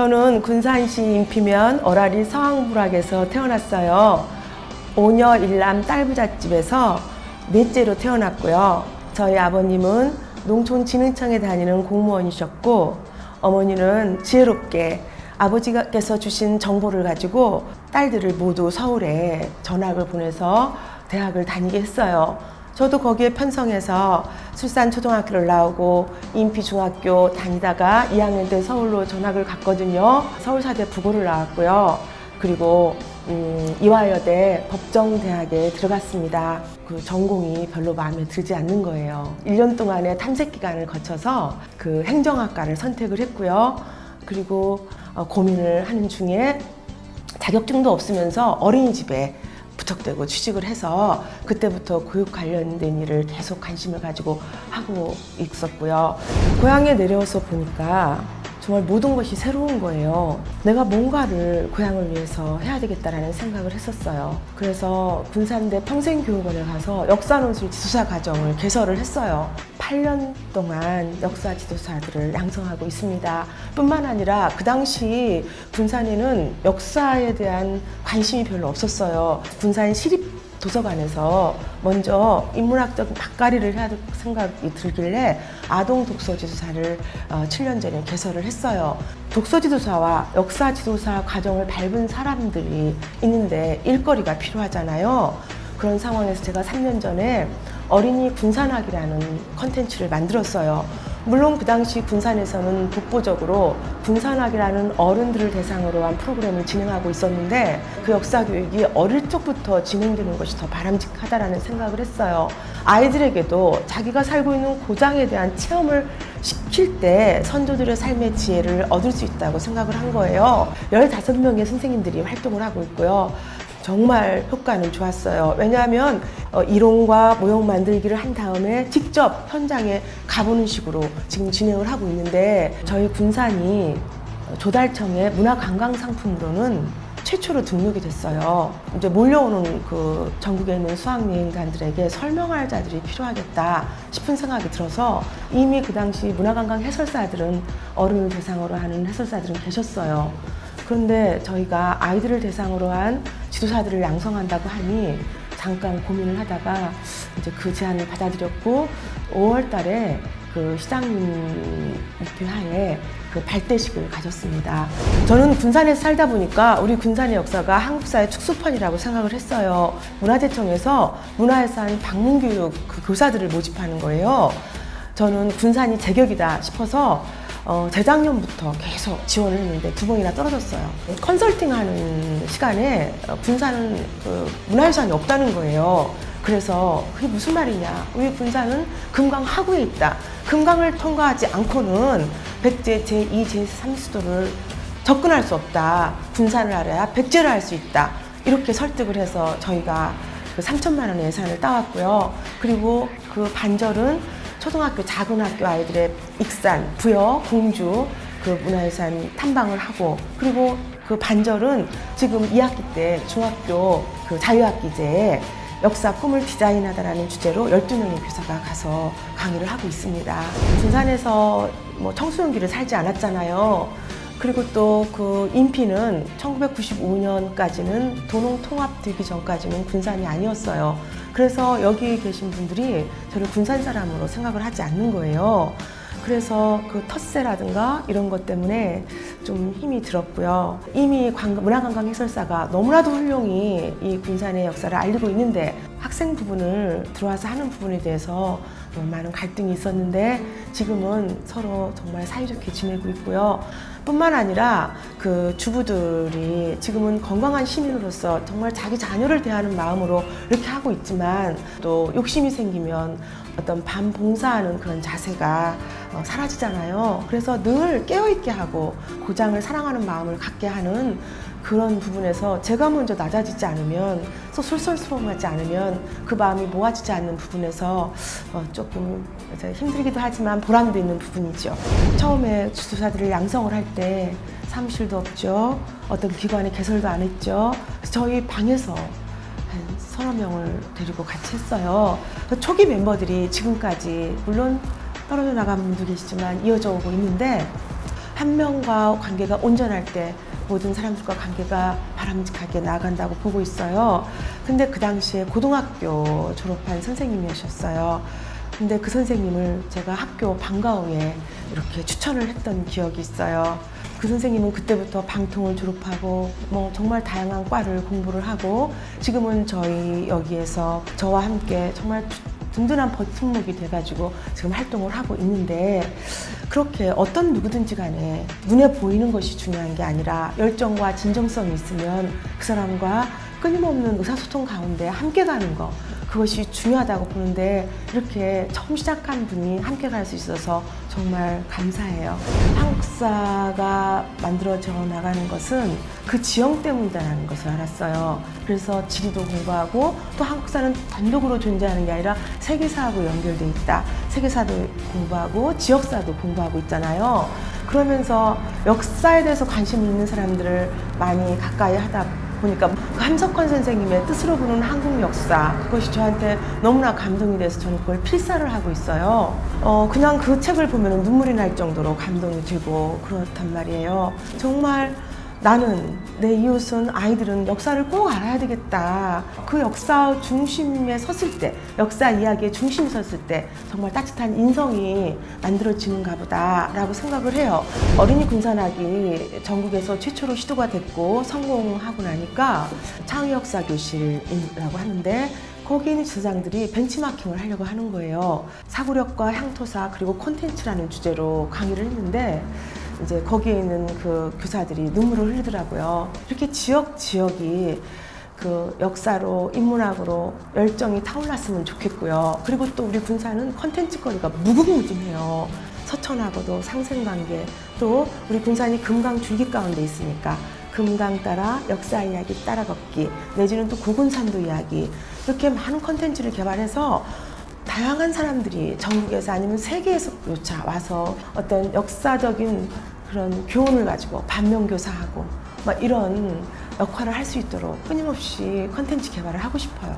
저는 군산시 인피면 어라리 서항부락에서 태어났어요. 오녀 일남 딸부잣집에서 넷째로 태어났고요. 저희 아버님은 농촌진흥청에 다니는 공무원이셨고, 어머니는 지혜롭게 아버지께서 주신 정보를 가지고 딸들을 모두 서울에 전학을 보내서 대학을 다니게 했어요. 저도 거기에 편성해서 술산초등학교를 나오고 인피중학교 다니다가 2학년 때 서울로 전학을 갔거든요. 서울사대 부고를 나왔고요. 그리고 이화여대 법정대학에 들어갔습니다. 그 전공이 별로 마음에 들지 않는 거예요. 1년 동안의 탐색 기간을 거쳐서 그 행정학과를 선택을 했고요. 그리고 고민을 하는 중에 자격증도 없으면서 어린이집에 부탁되고 취직을 해서 그때부터 교육 관련된 일을 계속 관심을 가지고 하고 있었고요. 고향에 내려와서 보니까 정말 모든 것이 새로운 거예요. 내가 뭔가를 고향을 위해서 해야 되겠다라는 생각을 했었어요. 그래서 군산대 평생교육원에 가서 역사논술 지도사 과정을 개설을 했어요. 8년 동안 역사 지도사들을 양성하고 있습니다. 뿐만 아니라 그 당시 군산에는 역사에 대한 관심이 별로 없었어요. 군산 시립도서관에서 먼저 인문학적 막가리를 해야 될 생각이 들길래 아동 독서지도사를 7년 전에 개설을 했어요. 독서지도사와 역사지도사 과정을 밟은 사람들이 있는데 일거리가 필요하잖아요. 그런 상황에서 제가 3년 전에 어린이 군산학이라는 컨텐츠를 만들었어요. 물론 그 당시 군산에서는 독보적으로 군산학이라는 어른들을 대상으로 한 프로그램을 진행하고 있었는데 그 역사 교육이 어릴 적부터 진행되는 것이 더 바람직하다라는 생각을 했어요. 아이들에게도 자기가 살고 있는 고장에 대한 체험을 시킬 때 선조들의 삶의 지혜를 얻을 수 있다고 생각을 한 거예요. 15명의 선생님들이 활동을 하고 있고요. 정말 효과는 좋았어요. 왜냐하면 이론과 모형 만들기를 한 다음에 직접 현장에 가보는 식으로 지금 진행을 하고 있는데, 저희 군산이 조달청의 문화관광상품으로는 최초로 등록이 됐어요. 이제 몰려오는 그 전국에 있는 수학여행단들에게 설명할 자들이 필요하겠다 싶은 생각이 들어서 이미 그 당시 문화관광 해설사들은 어른을 대상으로 하는 해설사들은 계셨어요. 그런데 저희가 아이들을 대상으로 한 지도사들을 양성한다고 하니 잠깐 고민을 하다가 이제 그 제안을 받아들였고 5월 달에 그 시장님 목표하에 그 발대식을 가졌습니다. 저는 군산에서 살다 보니까 우리 군산의 역사가 한국사의 축소판이라고 생각을 했어요. 문화재청에서 문화유산 방문교육 그 교사들을 모집하는 거예요. 저는 군산이 제격이다 싶어서 재작년부터 계속 지원을 했는데 2번이나 떨어졌어요. 컨설팅하는 시간에 군산은 문화유산이 없다는 거예요. 그래서 그게 무슨 말이냐, 우리 군산은 금강 하구에 있다. 금강을 통과하지 않고는 백제 제2, 제3수도를 접근할 수 없다. 군산을 알아야 백제를 알 수 있다. 이렇게 설득을 해서 저희가 그 3천만 원의 예산을 따왔고요. 그리고 그 반절은 초등학교 작은 학교 아이들의 익산, 부여, 공주 그 문화유산 탐방을 하고, 그리고 그 반절은 지금 2학기 때 중학교 그 자유학기제에 역사 꿈을 디자인하다라는 주제로 12명의 교사가 가서 강의를 하고 있습니다. 군산에서 뭐 청소년기를 살지 않았잖아요. 그리고 또 그 인피는 1995년까지는 도농통합되기 전까지는 군산이 아니었어요. 그래서 여기 계신 분들이 저를 군산 사람으로 생각을 하지 않는 거예요. 그래서 그 텃세라든가 이런 것 때문에 좀 힘이 들었고요. 이미 문화관광 해설사가 너무나도 훌륭히 이 군산의 역사를 알리고 있는데 학생 부분을 들어와서 하는 부분에 대해서 많은 갈등이 있었는데 지금은 서로 정말 사이좋게 지내고 있고요. 뿐만 아니라 그 주부들이 지금은 건강한 시민으로서 정말 자기 자녀를 대하는 마음으로 이렇게 하고 있지만 또 욕심이 생기면 어떤 밤 봉사하는 그런 자세가 사라지잖아요. 그래서 늘 깨어있게 하고 고장을 사랑하는 마음을 갖게 하는 그런 부분에서 제가 먼저 낮아지지 않으면, 또 솔선수범하지 않으면 그 마음이 모아지지 않는 부분에서 조금 힘들기도 하지만 보람도 있는 부분이죠. 처음에 지도사들을 양성을 할 때 사무실도 없죠. 어떤 기관에 개설도 안 했죠. 저희 방에서 한 서너 명을 데리고 같이 했어요. 초기 멤버들이 지금까지 물론 떨어져 나간 분도 계시지만 이어져 오고 있는데, 한 명과 관계가 온전할 때 모든 사람들과 관계가 바람직하게 나아간다고 보고 있어요. 근데 그 당시에 고등학교 졸업한 선생님이셨어요. 근데 그 선생님을 제가 학교 방과후에 이렇게 추천을 했던 기억이 있어요. 그 선생님은 그때부터 방통을 졸업하고 뭐 정말 다양한 과를 공부를 하고 지금은 저희 여기에서 저와 함께 정말 든든한 버팀목이 돼가지고 지금 활동을 하고 있는데, 그렇게 어떤 누구든지 간에 눈에 보이는 것이 중요한 게 아니라 열정과 진정성이 있으면 그 사람과 끊임없는 의사소통 가운데 함께 가는 거, 그것이 중요하다고 보는데, 이렇게 처음 시작한 분이 함께 갈 수 있어서 정말 감사해요. 한국사가 만들어져 나가는 것은 그 지형 때문이라는 것을 알았어요. 그래서 지리도 공부하고 또 한국사는 단독으로 존재하는 게 아니라 세계사하고 연결돼 있다. 세계사도 공부하고 지역사도 공부하고 있잖아요. 그러면서 역사에 대해서 관심 있는 사람들을 많이 가까이 하다 보니까 함석헌 선생님의 뜻으로 부르는 한국 역사, 그것이 저한테 너무나 감동이 돼서 저는 그걸 필사를 하고 있어요. 그냥 그 책을 보면 눈물이 날 정도로 감동이 들고 그렇단 말이에요. 정말 나는, 내 이웃은, 아이들은 역사를 꼭 알아야 되겠다. 그 역사 중심에 섰을 때, 역사 이야기의 중심에 섰을 때 정말 따뜻한 인성이 만들어지는가 보다 라고 생각을 해요. 어린이 군산학이 전국에서 최초로 시도가 됐고 성공하고 나니까 창의역사교실이라고 하는데, 거기 있는 지도자들이 벤치마킹을 하려고 하는 거예요. 사고력과 향토사 그리고 콘텐츠라는 주제로 강의를 했는데, 이제 거기에 있는 그 교사들이 눈물을 흘리더라고요. 이렇게 지역이 그 역사로, 인문학으로 열정이 타올랐으면 좋겠고요. 그리고 또 우리 군산은 콘텐츠거리가 무궁무진해요. 서천하고도 상생관계, 또 우리 군산이 금강 줄기 가운데 있으니까 금강 따라 역사 이야기 따라 걷기, 내지는 또 고군산도 이야기, 이렇게 많은 콘텐츠를 개발해서 다양한 사람들이 전국에서 아니면 세계에서 와서 어떤 역사적인 그런 교훈을 가지고 반면교사하고 막 이런 역할을 할 수 있도록 끊임없이 콘텐츠 개발을 하고 싶어요.